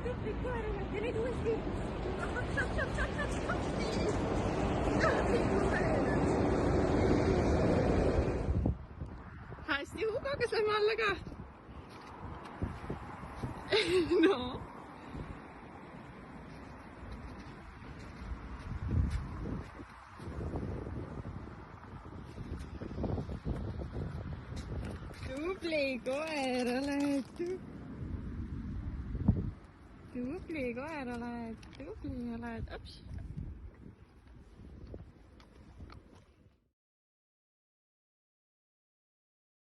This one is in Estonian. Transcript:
tubli koer, ja nüüd uuesti. Hästi, Hugo, kas lähme alla ka? No. Tubli koer oled. Tubli koer oled. Tubli oled. Ups.